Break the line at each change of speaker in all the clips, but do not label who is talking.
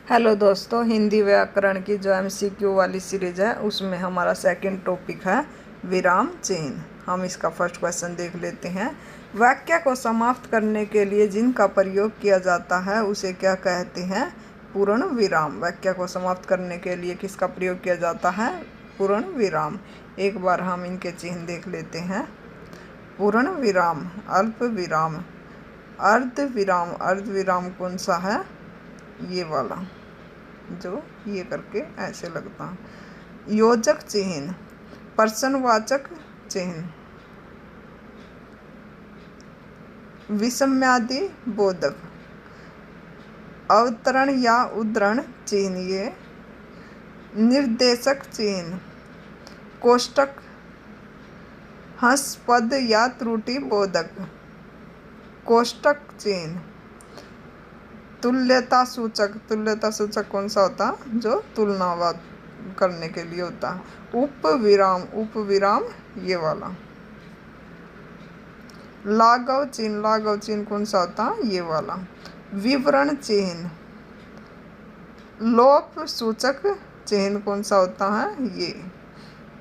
Hello दोस्तों, हिंदी व्याकरण की जो एमसीक्यू वाली सीरीज है उसमें हमारा सेकंड टॉपिक है विराम चिन्ह। हम इसका फर्स्ट क्वेश्चन देख लेते हैं। वाक्य को समाप्त करने के लिए जिनका प्रयोग किया जाता है उसे क्या कहते हैं? पूर्ण विराम। वाक्य को समाप्त करने के लिए किसका प्रयोग किया जाता है? पूर्ण विराम। एक बार हम इनके चिन्ह देख लेते हैं। पूर्ण विराम, अल्प विराम, अर्ध विराम। अर्ध विराम कौन सा है? ये वाला जो ये करके ऐसे लगता है। योजक चिन्ह, प्रश्नवाचक चिन्ह, विषम्यादि बोधक, अवतरण या उद्धरण चिन्ह, ये निर्देशक चिन्ह, कोष्टक, हंसपद या त्रुटि बोधक, कोष्टक चिन्ह, तुल्यता सूचक। तुल्यता सूचक कौन सा होता? जो तुलना करने के लिए होता है। उपविराम, उपविराम ये वाला। लाघव चिन्ह, लाघव चिन्ह कौन सा होता? ये वाला। विवरण चिन्ह, लोप सूचक चिन्ह कौन सा होता है? ये।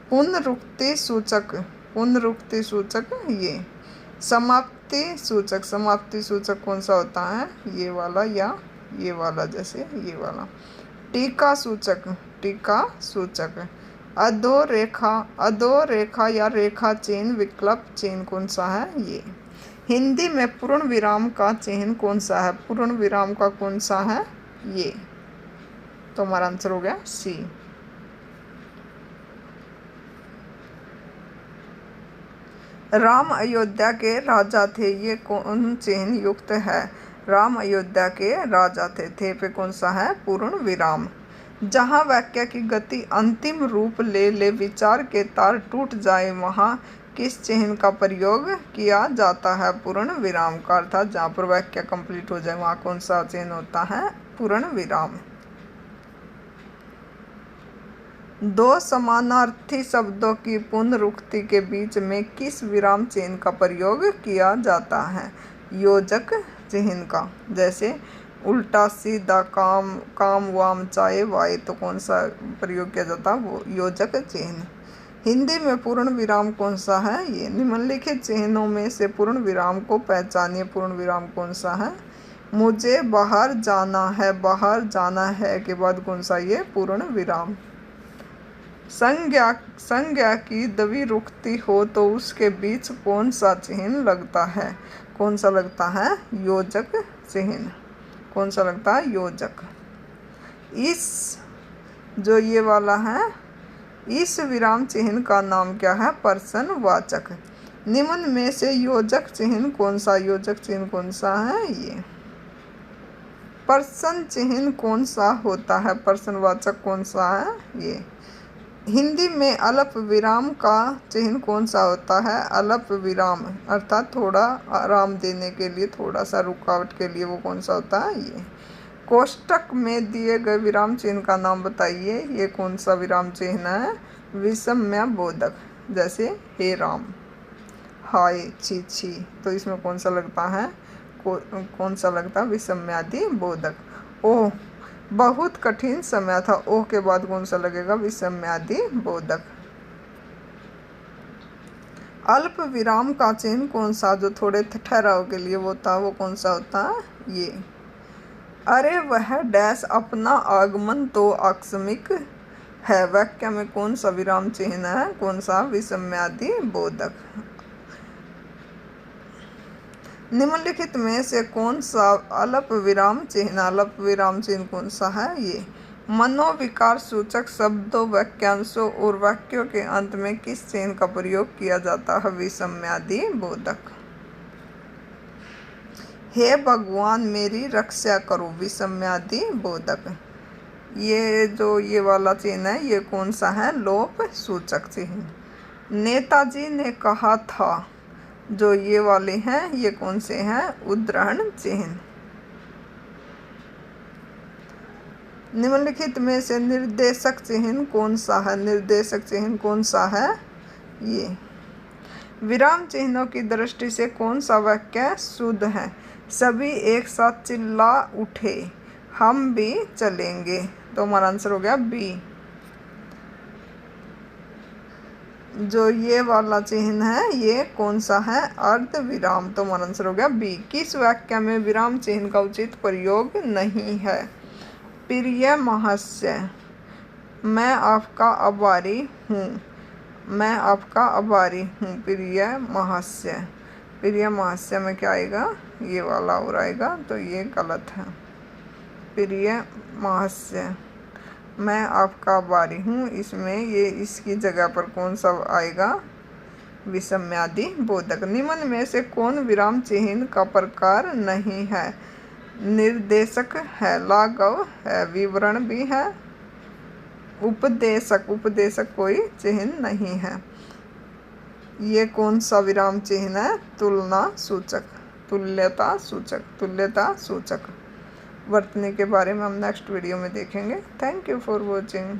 पुनरुक्ति सूचक, पुनरुक्ति सूचक ये। समाप्ति सूचक, समाप्ति सूचक कौन सा होता है? ये वाला या ये वाला, जैसे ये वाला। टीका सूचक, टीका सूचक। अधोरेखा, अधोरेखा या रेखा चिन्ह, विकल्प चिन्ह कौन सा है? ये। हिंदी में पूर्ण विराम का चिन्ह कौन सा है? पूर्ण विराम का कौन सा है? ये। तो हमारा आंसर हो गया सी। राम अयोध्या के राजा थे, ये कौन चिन्ह युक्त है? राम अयोध्या के राजा थे पे कौन सा है? पूर्ण विराम। जहाँ वाक्य की गति अंतिम रूप ले विचार के तार टूट जाए वहाँ किस चिन्ह का प्रयोग किया जाता है? पूर्ण विराम का। अर्थात जहाँ पर वाक्य कंप्लीट हो जाए वहाँ कौन सा चिन्ह होता है? पूर्ण विराम। दो समानार्थी शब्दों की पुनरुक्ति के बीच में किस विराम चिन्ह का प्रयोग किया जाता है? योजक चिन्ह का। जैसे उल्टा सीधा, काम, काम वाम चाहे वाय, तो कौन सा प्रयोग किया जाता है? वो योजक चिन्ह। हिंदी में पूर्ण विराम कौन सा है? ये। निम्नलिखित चिन्हों में से पूर्ण विराम को पहचानिए। पूर्ण विराम कौन सा है? मुझे बाहर जाना है, बाहर जाना है के बाद कौन सा? ये पूर्ण विराम। संज्ञा, संज्ञा की द्विरुक्ति हो तो उसके बीच कौन सा चिन्ह लगता है? कौन सा लगता है? योजक चिन्ह। कौन सा लगता है? योजक। इस, जो ये वाला है, इस विराम चिन्ह का नाम क्या है? प्रश्नवाचक। निम्न में से योजक चिन्ह कौन सा? योजक चिन्ह कौन सा है? ये। प्रश्न चिन्ह कौन सा होता है? प्रश्नवाचक कौन सा है? ये। हिंदी में अल्प विराम का चिन्ह कौन सा होता है? अल्प विराम, अर्थात थोड़ा आराम देने के लिए, थोड़ा सा रुकावट के लिए, वो कौन सा होता है? ये। कोष्टक में दिए गए विराम चिन्ह का नाम बताइए। ये कौन सा विराम चिन्ह है? विषम्य बोधक। जैसे हे राम, हाय, छी छी, तो इसमें कौन सा लगता है? कौन सा लगता है? विषम्यादि बोधक। ओह, बहुत कठिन समय था, ओह के बाद कौन सा लगेगा? विषम्यादि बोधक। अल्प विराम का चिन्ह कौन सा? जो थोड़े ठहराव के लिए होता, वो कौन सा होता है? ये। अरे वह डैश अपना आगमन तो आकस्मिक है, वाक्य में कौन सा विराम चिन्ह है? कौन सा? विषम्यादि बोधक। निम्नलिखित में से कौन सा अल्प विराम चिन्ह, अल्प विराम चिन्ह कौन सा है? ये। मनोविकार सूचक शब्दों, वाक्यांशों और वाक्यों के अंत में किस चिन्ह का प्रयोग किया जाता है? विषम्यादि बोधक। हे भगवान मेरी रक्षा करो, विषम्यादि बोधक। ये जो ये वाला चिन्ह है, ये कौन सा है? लोप सूचक चिन्ह। नेताजी ने कहा था, जो ये वाले हैं, ये कौन से हैं? उद्धरण चिन्ह। निम्नलिखित में से निर्देशक चिन्ह कौन सा है? निर्देशक चिन्ह कौन सा है? ये। विराम चिन्हों की दृष्टि से कौन सा वाक्य शुद्ध है? सभी एक साथ चिल्ला उठे, हम भी चलेंगे। तो हमारा आंसर हो गया बी। जो ये वाला चिन्ह है ये कौन सा है? अर्ध विराम। तो हमारा आंसर हो गया बी। किस वाक्य में विराम चिन्ह का उचित प्रयोग नहीं है? प्रिय महाशय, मैं आपका आभारी हूँ। मैं आपका आभारी हूँ प्रिय महाशय। प्रिय महाशय में क्या आएगा? ये वाला और आएगा, तो ये गलत है। प्रिय महाशय, मैं आपका आभारी हूँ, इसमें ये इसकी जगह पर कौन सा आएगा? विषम्यादि बोधक। निम्न में से कौन विराम चिन्ह का प्रकार नहीं है? निर्देशक है, लाघव है, विवरण भी है, उपदेशक। उपदेशक कोई चिन्ह नहीं है। ये कौन सा विराम चिन्ह है? तुलना सूचक, तुल्यता सूचक, तुल्यता सूचक। वर्तनी के बारे में हम नेक्स्ट वीडियो में देखेंगे। Thank you for watching.